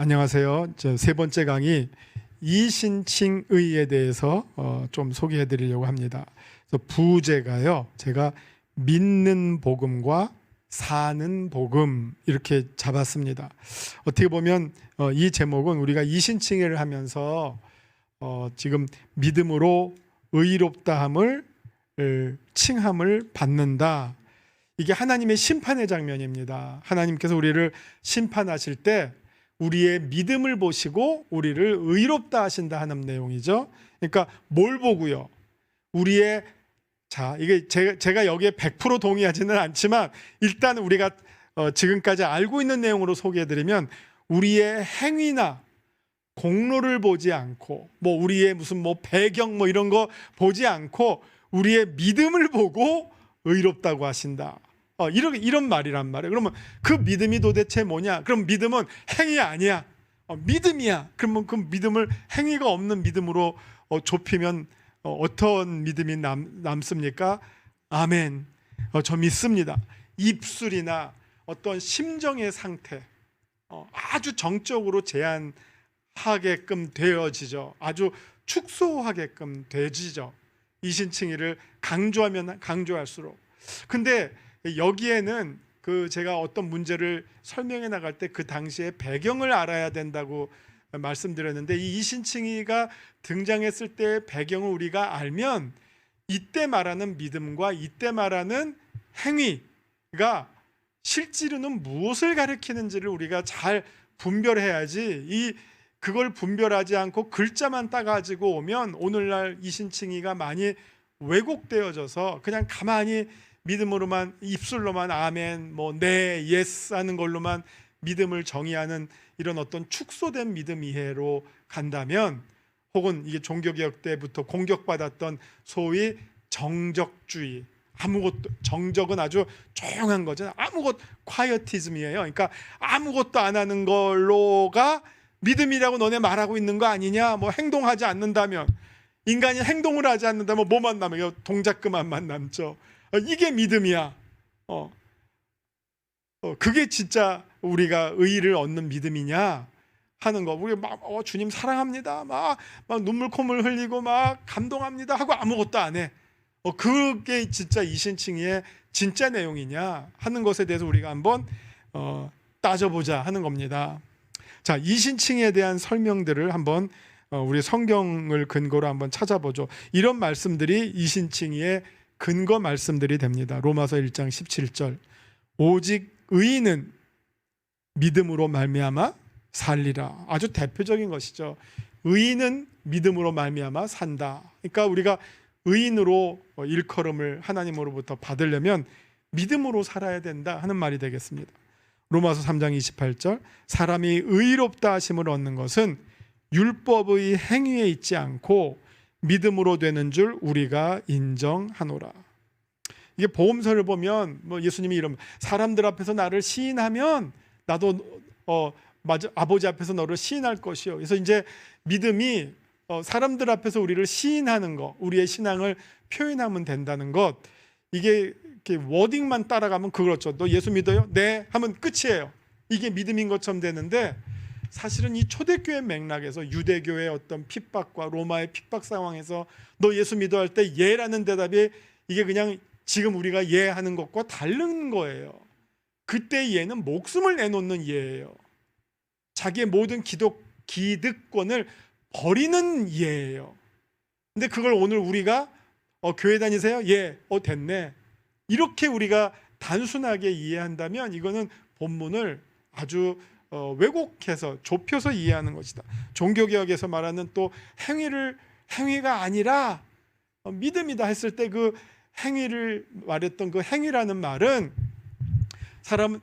안녕하세요. 세 번째 강의 이신칭의에 대해서 좀 소개해 드리려고 합니다. 그래서 부제가요, 제가 믿는 복음과 사는 복음 이렇게 잡았습니다. 어떻게 보면 이 제목은 우리가 이신칭의를 하면서 지금 믿음으로 의롭다함을 칭함을 받는다. 이게 하나님의 심판의 장면입니다. 하나님께서 우리를 심판하실 때 우리의 믿음을 보시고 우리를 의롭다 하신다 하는 내용이죠. 그러니까 뭘 보고요? 우리의, 이게 제가 여기에 100% 동의하지는 않지만 일단 우리가 지금까지 알고 있는 내용으로 소개해드리면, 우리의 행위나 공로를 보지 않고 우리의 무슨 배경 이런 거 보지 않고 우리의 믿음을 보고 의롭다고 하신다. 이런 말이란 말이에요. 그러면 그 믿음이 도대체 뭐냐? 그럼 믿음은 행위 아니야. 믿음이야. 그러면 그 믿음을 행위가 없는 믿음으로 좁히면 어떤 믿음이 남습니까? 아멘. 저 믿습니다. 입술이나 어떤 심정의 상태, 아주 정적으로 제한하게끔 되어지죠. 아주 축소하게끔 되지죠. 이신칭의를 강조하면 강조할수록. 근데 여기에는 제가 어떤 문제를 설명해 나갈 때 그 당시의 배경을 알아야 된다고 말씀드렸는데, 이 이신칭의가 등장했을 때의 배경을 우리가 알면 이때 말하는 믿음과 이때 말하는 행위가 실제로는 무엇을 가리키는지를 우리가 잘 분별해야지, 그걸 분별하지 않고 글자만 따가지고 오면 오늘날 이신칭의가 많이 왜곡되어져서 그냥 가만히 믿음으로만, 입술로만 아멘, 네, 예스 하는 걸로만 믿음을 정의하는 이런 어떤 축소된 믿음 이해로 간다면, 혹은 이게 종교개혁 때부터 공격받았던 소위 정적주의, 정적은 아주 조용한 거죠. 콰이어티즘이에요. 그러니까 아무것도 안 하는 걸로가 믿음이라고 너네 말하고 있는 거 아니냐? 행동하지 않는다면, 인간이 행동을 하지 않는다면 뭐만 남아요? 동작그만만 남죠. 이게 믿음이야. 그게 진짜 우리가 의의를 얻는 믿음이냐 하는 거. 우리 주님 사랑합니다, 막 눈물 콧물 흘리고 막 감동합니다 하고 아무것도 안 해. 그게 진짜 이신칭의의 진짜 내용이냐 하는 것에 대해서 우리가 한번 따져보자 하는 겁니다. 자, 이신칭의에 대한 설명들을 한번 우리 성경을 근거로 한번 찾아보죠. 이런 말씀들이 이신칭의의 근거 말씀들이 됩니다. 로마서 1장 17절, 오직 의인은 믿음으로 말미암아 살리라. 아주 대표적인 것이죠. 의인은 믿음으로 말미암아 산다. 그러니까 우리가 의인으로 일컬음을 하나님으로부터 받으려면 믿음으로 살아야 된다 하는 말이 되겠습니다. 로마서 3장 28절, 사람이 의롭다 하심을 얻는 것은 율법의 행위에 있지 않고 믿음으로 되는 줄 우리가 인정하노라. 이게 복음서를 보면 예수님이 이런, 사람들 앞에서 나를 시인하면 나도 아버지 앞에서 너를 시인할 것이요. 그래서 이제 믿음이 사람들 앞에서 우리를 시인하는 것, 우리의 신앙을 표현하면 된다는 것, 이게 이렇게 워딩만 따라가면 그렇죠. 너 예수 믿어요? 네 하면 끝이에요. 이게 믿음인 것처럼 되는데, 사실은 이 초대교회 맥락에서 유대교의 어떤 핍박과 로마의 핍박 상황에서 너 예수 믿어 할 때 예라는 대답이, 이게 그냥 지금 우리가 예 하는 것과 다른 거예요. 그때 예는 목숨을 내놓는 예예요. 자기의 모든 기득권을 버리는 예예요. 근데 그걸 오늘 우리가 교회 다니세요? 예. 됐네. 이렇게 우리가 단순하게 이해한다면 이거는 본문을 아주 왜곡해서 좁혀서 이해하는 것이다. 종교개혁에서 말하는 또 행위가 아니라 믿음이다 했을 때 그 행위를 말했던 그 행위라는 말은,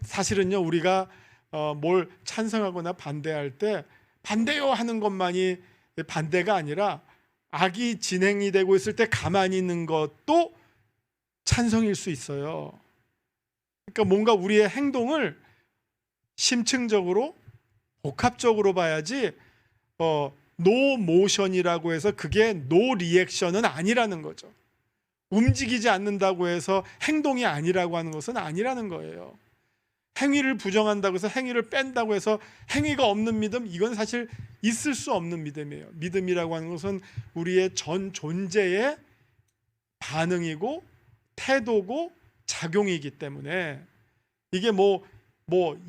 사실은요, 우리가 뭘 찬성하거나 반대할 때 반대요 하는 것만이 반대가 아니라, 악이 진행이 되고 있을 때 가만히 있는 것도 찬성일 수 있어요. 그러니까 뭔가 우리의 행동을 심층적으로 복합적으로 봐야지, 노 모션이라고 해서 그게 노 리액션은 아니라는 거죠. 움직이지 않는다고 해서 행동이 아니라고 하는 것은 아니라는 거예요. 행위를 부정한다고 해서 행위를 뺀다고 해서 행위가 없는 믿음, 이건 사실 있을 수 없는 믿음이에요. 믿음이라고 하는 것은 우리의 전 존재의 반응이고 태도고 작용이기 때문에 이게 뭐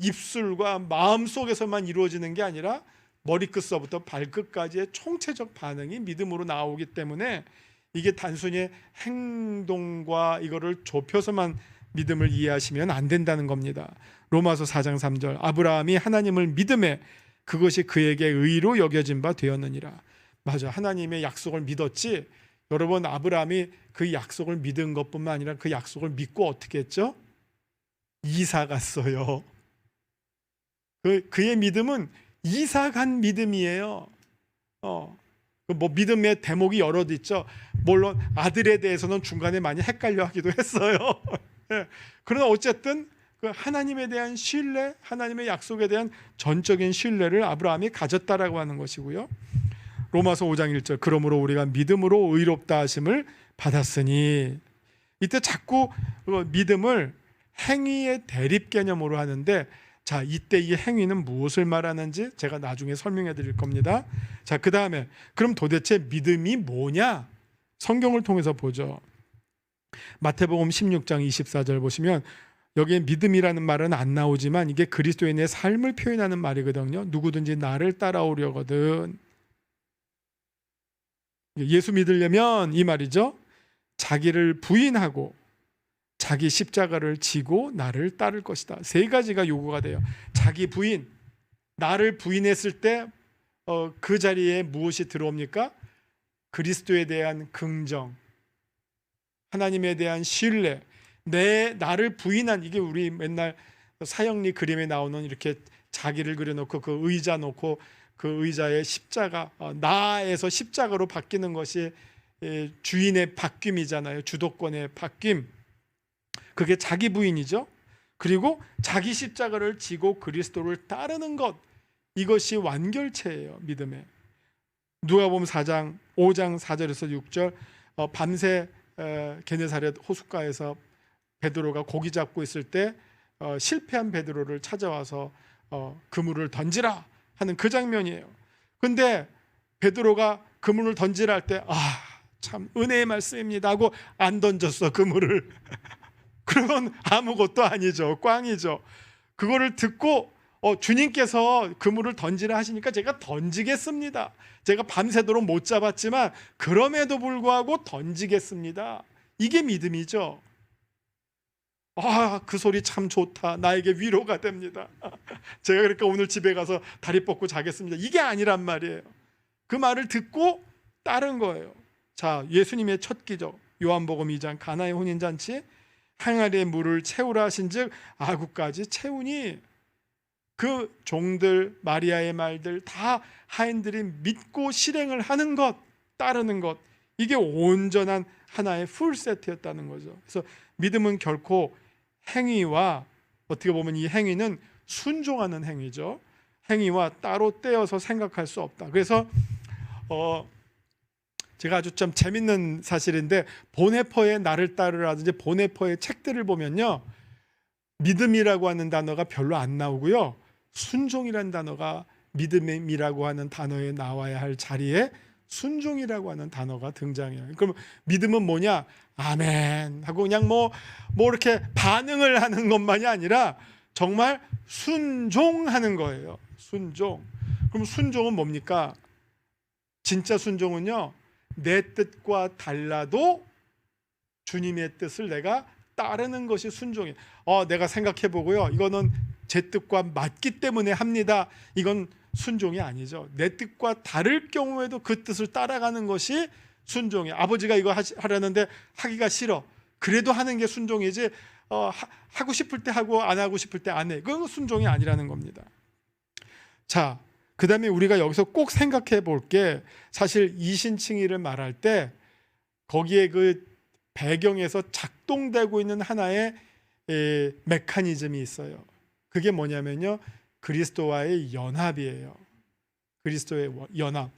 입술과 마음 속에서만 이루어지는 게 아니라 머리끝서부터 발끝까지의 총체적 반응이 믿음으로 나오기 때문에 이게 단순히 행동과 이거를 좁혀서만 믿음을 이해하시면 안 된다는 겁니다. 로마서 4장 3절, 아브라함이 하나님을 믿음에 그것이 그에게 의로 여겨진 바 되었느니라. 맞아, 하나님의 약속을 믿었지. 여러분, 아브라함이 그 약속을 믿은 것뿐만 아니라 그 약속을 믿고 어떻게 했죠? 이사 갔어요. 그의 믿음은 이사 간 믿음이에요. 뭐 믿음의 대목이 여럿 있죠. 물론 아들에 대해서는 중간에 많이 헷갈려 하기도 했어요. 그러나 어쨌든 그 하나님에 대한 신뢰, 하나님의 약속에 대한 전적인 신뢰를 아브라함이 가졌다라고 하는 것이고요. 로마서 5장 1절, 그러므로 우리가 믿음으로 의롭다 하심을 받았으니, 이때 자꾸 믿음을 행위의 대립 개념으로 하는데, 자, 이때 이 행위는 무엇을 말하는지 제가 나중에 설명해 드릴 겁니다. 자, 그 다음에 그럼 도대체 믿음이 뭐냐? 성경을 통해서 보죠. 마태복음 16장 24절 보시면 여기에 믿음이라는 말은 안 나오지만 이게 그리스도인의 삶을 표현하는 말이거든요. 누구든지 나를 따라오려거든. 예수 믿으려면 이 말이죠. 자기를 부인하고 자기 십자가를 지고 나를 따를 것이다. 세 가지가 요구가 돼요. 자기 부인, 나를 부인했을 때 그 자리에 무엇이 들어옵니까? 그리스도에 대한 긍정, 하나님에 대한 신뢰, 나를 부인한, 이게 우리 맨날 사형리 그림에 나오는 이렇게 자기를 그려놓고 그 의자 놓고 그 의자의 십자가, 나에서 십자가로 바뀌는 것이 주인의 바뀜이잖아요. 주도권의 바뀜. 그게 자기 부인이죠. 그리고 자기 십자가를 지고 그리스도를 따르는 것, 이것이 완결체예요. 믿음의. 누가복음 5장 4절에서 6절, 밤새 게네사렛 호숫가에서 베드로가 고기 잡고 있을 때 실패한 베드로를 찾아와서 그물을 던지라 하는 그 장면이에요. 근데 베드로가 그물을 던지라 할 때 참 은혜의 말씀입니다 하고 안 던졌어, 그물을. 그건 아무것도 아니죠. 꽝이죠. 그거를 듣고 주님께서 그물을 던지라 하시니까 제가 던지겠습니다. 제가 밤새도록 못 잡았지만 그럼에도 불구하고 던지겠습니다. 이게 믿음이죠. 그 소리 참 좋다. 나에게 위로가 됩니다. 제가 그러니까 오늘 집에 가서 다리 뻗고 자겠습니다. 이게 아니란 말이에요. 그 말을 듣고 따른 거예요. 자, 예수님의 첫 기적, 요한복음 2장 가나의 혼인잔치, 항아리에 물을 채우라 하신즉 아구까지 채우니, 그 종들, 마리아의 말들 다 하인들이 믿고 실행을 하는 것, 따르는 것, 이게 온전한 하나의 풀 세트였다는 거죠. 그래서 믿음은 결코 행위와, 어떻게 보면 이 행위는 순종하는 행위죠. 행위와 따로 떼어서 생각할 수 없다. 그래서 제가 아주 좀 재밌는 사실인데, 보네퍼의 나를 따르라든지 보네퍼의 책들을 보면요, 믿음이라고 하는 단어가 별로 안 나오고요, 순종이라는 단어가 믿음이라고 하는 단어에 나와야 할 자리에 순종이라고 하는 단어가 등장해요. 그럼 믿음은 뭐냐? 아멘 하고 그냥 뭐 이렇게 반응을 하는 것만이 아니라 정말 순종하는 거예요. 순종. 그럼 순종은 뭡니까? 진짜 순종은요, 내 뜻과 달라도 주님의 뜻을 내가 따르는 것이 순종이에요. 내가 생각해 보고요, 이거는 제 뜻과 맞기 때문에 합니다. 이건 순종이 아니죠. 내 뜻과 다를 경우에도 그 뜻을 따라가는 것이 순종이에요. 아버지가 이거 하려는데 하기가 싫어. 그래도 하는 게 순종이지, 하고 싶을 때 하고 안 하고 싶을 때 안 해. 그건 순종이 아니라는 겁니다. 자, 그 다음에 우리가 여기서 꼭 생각해 볼 게, 사실 이신칭의를 말할 때 거기에 그 배경에서 작동되고 있는 하나의 메커니즘이 있어요. 그게 뭐냐면요, 그리스도와의 연합이에요. 그리스도의 연합.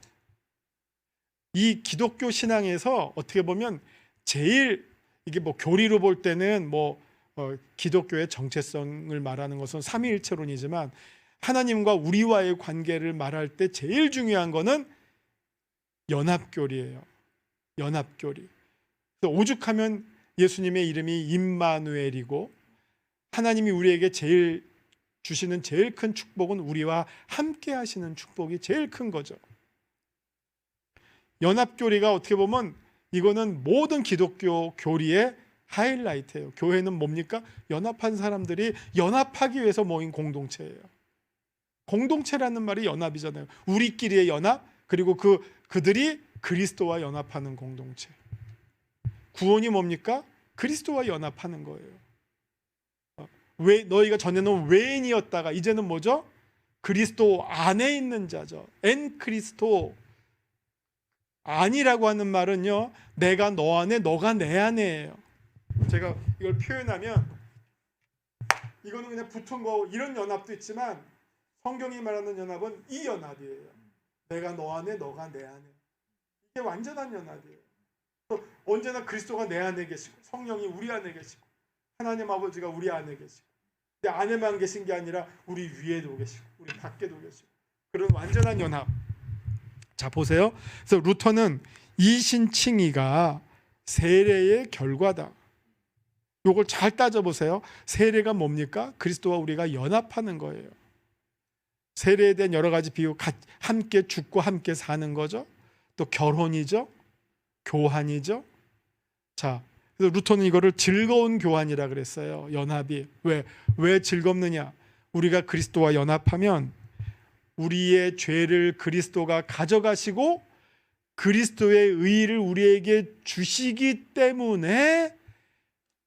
이 기독교 신앙에서 어떻게 보면 제일, 이게 뭐 교리로 볼 때는 기독교의 정체성을 말하는 것은 삼위일체론이지만 하나님과 우리와의 관계를 말할 때 제일 중요한 것은 연합교리예요. 연합교리. 오죽하면 예수님의 이름이 임마누엘이고 하나님이 우리에게 주시는 제일 큰 축복은 우리와 함께 하시는 축복이 제일 큰 거죠. 연합교리가 어떻게 보면 이거는 모든 기독교 교리의 하이라이트예요. 교회는 뭡니까? 연합한 사람들이 연합하기 위해서 모인 공동체예요. 공동체라는 말이 연합이잖아요. 우리끼리의 연합, 그리고 그들이 그리스도와 연합하는 공동체. 구원이 뭡니까? 그리스도와 연합하는 거예요. 왜 너희가 전에는 외인이었다가 이제는 뭐죠? 그리스도 안에 있는 자죠. 엔 그리스도. 안이라고 하는 말은요, 내가 너 안에, 너가 내 안에예요. 제가 이걸 표현하면 이거는 그냥 붙은 거, 이런 연합도 있지만 성경이 말하는 연합은 이 연합이에요. 내가 너 안에, 너가 내 안에. 이게 완전한 연합이에요. 언제나 그리스도가 내 안에 계시고 성령이 우리 안에 계시고 하나님 아버지가 우리 안에 계시고 내 안에만 계신 게 아니라 우리 위에도 계시고 우리 밖에도 계시고 그런 완전한 연합. 자, 보세요. 그래서 루터는 이신칭의가 세례의 결과다. 이걸 잘 따져보세요. 세례가 뭡니까? 그리스도와 우리가 연합하는 거예요. 세례에 대한 여러 가지 비유, 함께 죽고 함께 사는 거죠. 또 결혼이죠. 교환이죠. 자, 그래서 루터는 이거를 즐거운 교환이라 그랬어요. 연합이. 왜 즐겁느냐? 우리가 그리스도와 연합하면 우리의 죄를 그리스도가 가져가시고 그리스도의 의의를 우리에게 주시기 때문에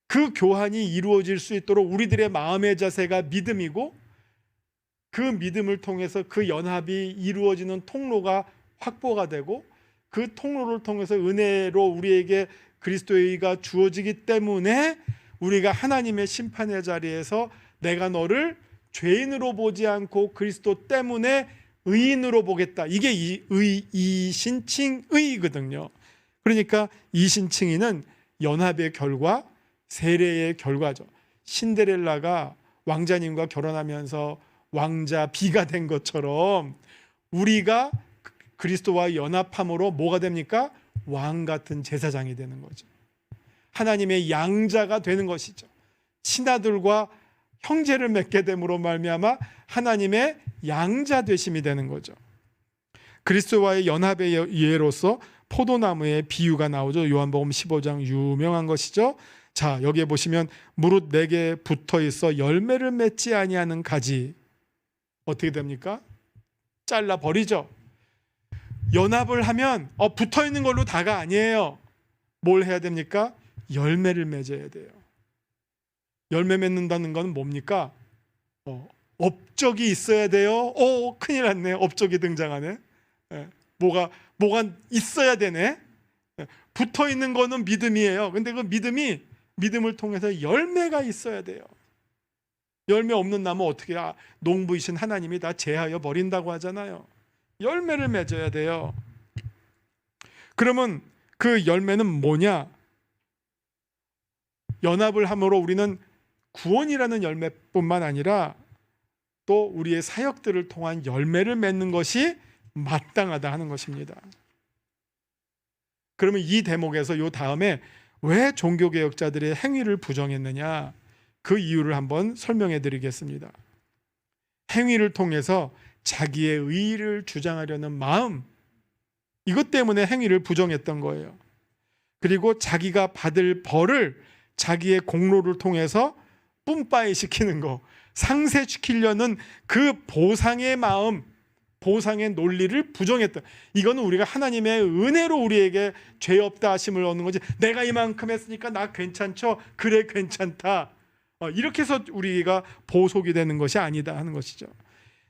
그 교환이 이루어질 수 있도록 우리들의 마음의 자세가 믿음이고 그 믿음을 통해서 그 연합이 이루어지는 통로가 확보가 되고 그 통로를 통해서 은혜로 우리에게 그리스도의 의가 주어지기 때문에 우리가 하나님의 심판의 자리에서 내가 너를 죄인으로 보지 않고 그리스도 때문에 의인으로 보겠다. 이게 이신칭의거든요. 그러니까 이신칭의는 연합의 결과, 세례의 결과죠. 신데렐라가 왕자님과 결혼하면서 왕자 비가 된 것처럼 우리가 그리스도와 연합함으로 뭐가 됩니까? 왕 같은 제사장이 되는 거죠. 하나님의 양자가 되는 것이죠. 신하들과 형제를 맺게 됨으로 말미암아 하나님의 양자 되심이 되는 거죠. 그리스도와의 연합의 예로서 포도나무의 비유가 나오죠. 요한복음 15장 유명한 것이죠. 자, 여기에 보시면 무릇 내게 붙어 있어 열매를 맺지 아니하는 가지 어떻게 됩니까? 잘라 버리죠. 연합을 하면 붙어 있는 걸로 다가 아니에요. 뭘 해야 됩니까? 열매를 맺어야 돼요. 열매 맺는다는 건 뭡니까? 업적이 있어야 돼요. 큰일 났네. 업적이 등장하네. 뭐가 있어야 되네. 붙어 있는 거는 믿음이에요. 근데 그 믿음을 통해서 열매가 있어야 돼요. 열매 없는 나무 어떻게 농부이신 하나님이 다 제하여 버린다고 하잖아요. 열매를 맺어야 돼요. 그러면 그 열매는 뭐냐? 연합을 함으로 우리는 구원이라는 열매뿐만 아니라 또 우리의 사역들을 통한 열매를 맺는 것이 마땅하다 하는 것입니다. 그러면 이 대목에서 이 다음에 왜 종교개혁자들의 행위를 부정했느냐? 그 이유를 한번 설명해 드리겠습니다. 행위를 통해서 자기의 의의를 주장하려는 마음, 이것 때문에 행위를 부정했던 거예요. 그리고 자기가 받을 벌을 자기의 공로를 통해서 뿜빠이 시키는 거, 상쇄시키려는 그 보상의 마음, 보상의 논리를 부정했다. 이거는 우리가 하나님의 은혜로 우리에게 죄 없다 하심을 얻는 거지, 내가 이만큼 했으니까 나 괜찮죠? 그래 괜찮다. 이렇게 해서 우리가 보속이 되는 것이 아니다 하는 것이죠.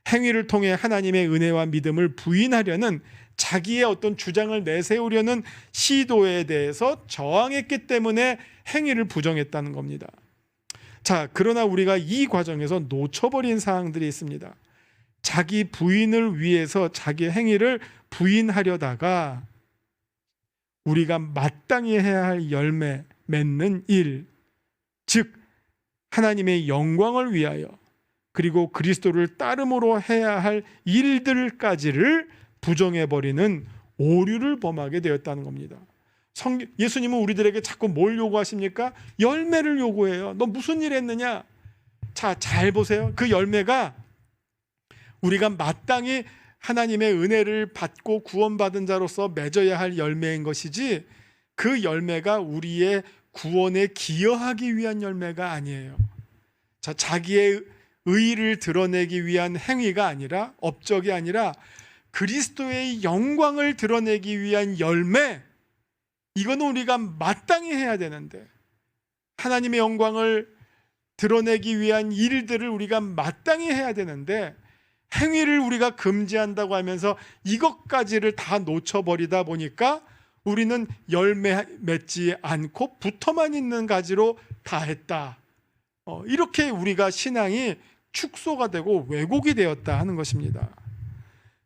행위를 통해 하나님의 은혜와 믿음을 부인하려는 자기의 어떤 주장을 내세우려는 시도에 대해서 저항했기 때문에 행위를 부정했다는 겁니다. 자, 그러나 우리가 이 과정에서 놓쳐버린 사항들이 있습니다. 자기 부인을 위해서 자기 행위를 부인하려다가 우리가 마땅히 해야 할 열매 맺는 일, 즉 하나님의 영광을 위하여 그리고 그리스도를 따름으로 해야 할 일들까지를 부정해버리는 오류를 범하게 되었다는 겁니다. 예수님은 우리들에게 자꾸 뭘 요구하십니까? 열매를 요구해요. 너 무슨 일 했느냐? 자, 잘 보세요. 그 열매가 우리가 마땅히 하나님의 은혜를 받고 구원받은 자로서 맺어야 할 열매인 것이지, 그 열매가 우리의 구원에 기여하기 위한 열매가 아니에요. 자, 자기의 의의를 드러내기 위한 행위가 아니라, 업적이 아니라 그리스도의 영광을 드러내기 위한 열매, 이거는 우리가 마땅히 해야 되는데, 하나님의 영광을 드러내기 위한 일들을 우리가 마땅히 해야 되는데, 행위를 우리가 금지한다고 하면서 이것까지를 다 놓쳐버리다 보니까 우리는 열매 맺지 않고 붙어만 있는 가지로 다 했다. 이렇게 우리가 신앙이 축소가 되고 왜곡이 되었다 하는 것입니다.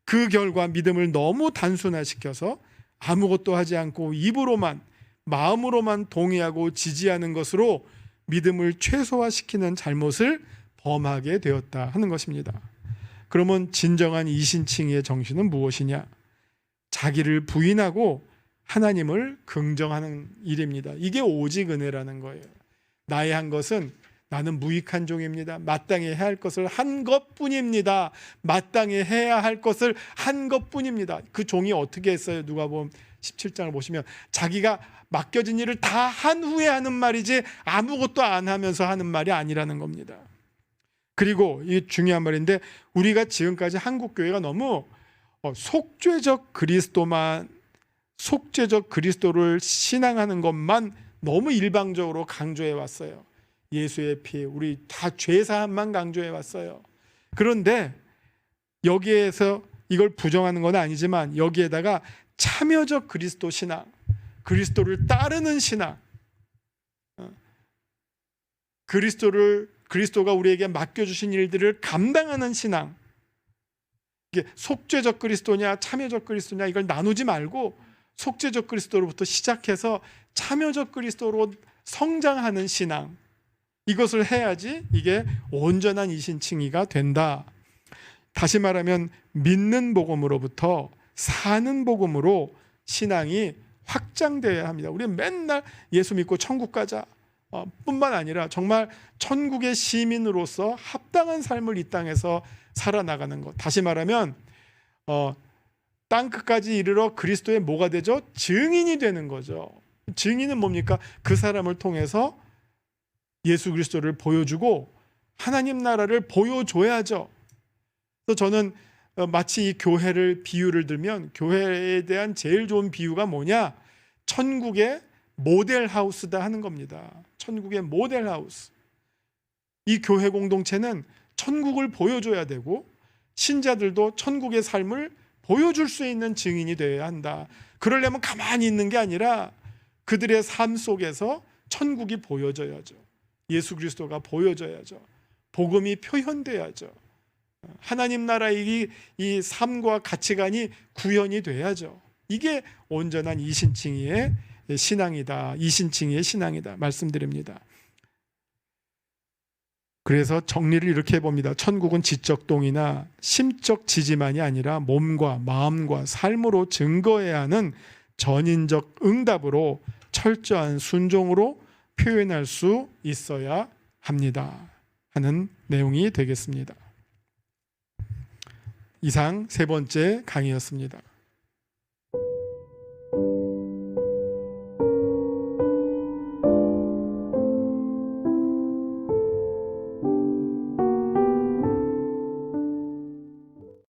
그 결과 믿음을 너무 단순화시켜서 아무것도 하지 않고 입으로만, 마음으로만 동의하고 지지하는 것으로 믿음을 최소화시키는 잘못을 범하게 되었다 하는 것입니다. 그러면 진정한 이신칭의의 정신은 무엇이냐? 자기를 부인하고 하나님을 긍정하는 일입니다. 이게 오직 은혜라는 거예요. 나의 한 것은 나는 무익한 종입니다. 마땅히 해야 할 것을 한 것뿐입니다. 마땅히 해야 할 것을 한 것뿐입니다. 그 종이 어떻게 했어요? 누가복음 17장을 보시면 자기가 맡겨진 일을 다 한 후에 하는 말이지 아무것도 안 하면서 하는 말이 아니라는 겁니다. 그리고 이 중요한 말인데, 우리가 지금까지 한국 교회가 너무 속죄적 그리스도를 신앙하는 것만 너무 일방적으로 강조해 왔어요. 예수의 피, 우리 다 죄사함만 강조해 왔어요. 그런데 여기에서 이걸 부정하는 건 아니지만, 여기에다가 참여적 그리스도 신앙, 그리스도를 따르는 신앙, 그리스도가 우리에게 맡겨주신 일들을 감당하는 신앙, 이게 속죄적 그리스도냐 참여적 그리스도냐 이걸 나누지 말고 속죄적 그리스도로부터 시작해서 참여적 그리스도로 성장하는 신앙, 이것을 해야지 이게 온전한 이신칭의가 된다. 다시 말하면 믿는 복음으로부터 사는 복음으로 신앙이 확장되어야 합니다. 우리는 맨날 예수 믿고 천국 가자 뿐만 아니라 정말 천국의 시민으로서 합당한 삶을 이 땅에서 살아나가는 것. 다시 말하면 땅끝까지 이르러 그리스도의 뭐가 되죠? 증인이 되는 거죠. 증인은 뭡니까? 그 사람을 통해서 예수 그리스도를 보여주고 하나님 나라를 보여줘야죠. 그래서 저는 마치 이 교회를 비유를 들면, 교회에 대한 제일 좋은 비유가 뭐냐? 천국의 모델하우스다 하는 겁니다. 천국의 모델하우스. 이 교회 공동체는 천국을 보여줘야 되고 신자들도 천국의 삶을 보여줄 수 있는 증인이 되어야 한다. 그러려면 가만히 있는 게 아니라 그들의 삶 속에서 천국이 보여져야죠. 예수 그리스도가 보여져야죠. 복음이 표현돼야죠. 하나님 나라의 이 삶과 가치관이 구현이 돼야죠. 이게 온전한 이신칭의의 신앙이다. 이신칭의의 신앙이다 말씀드립니다. 그래서 정리를 이렇게 해봅니다. 천국은 지적 동의나 심적 지지만이 아니라 몸과 마음과 삶으로 증거해야 하는 전인적 응답으로 철저한 순종으로 표현할 수 있어야 합니다 하는 내용이 되겠습니다. 이상 세 번째 강의였습니다.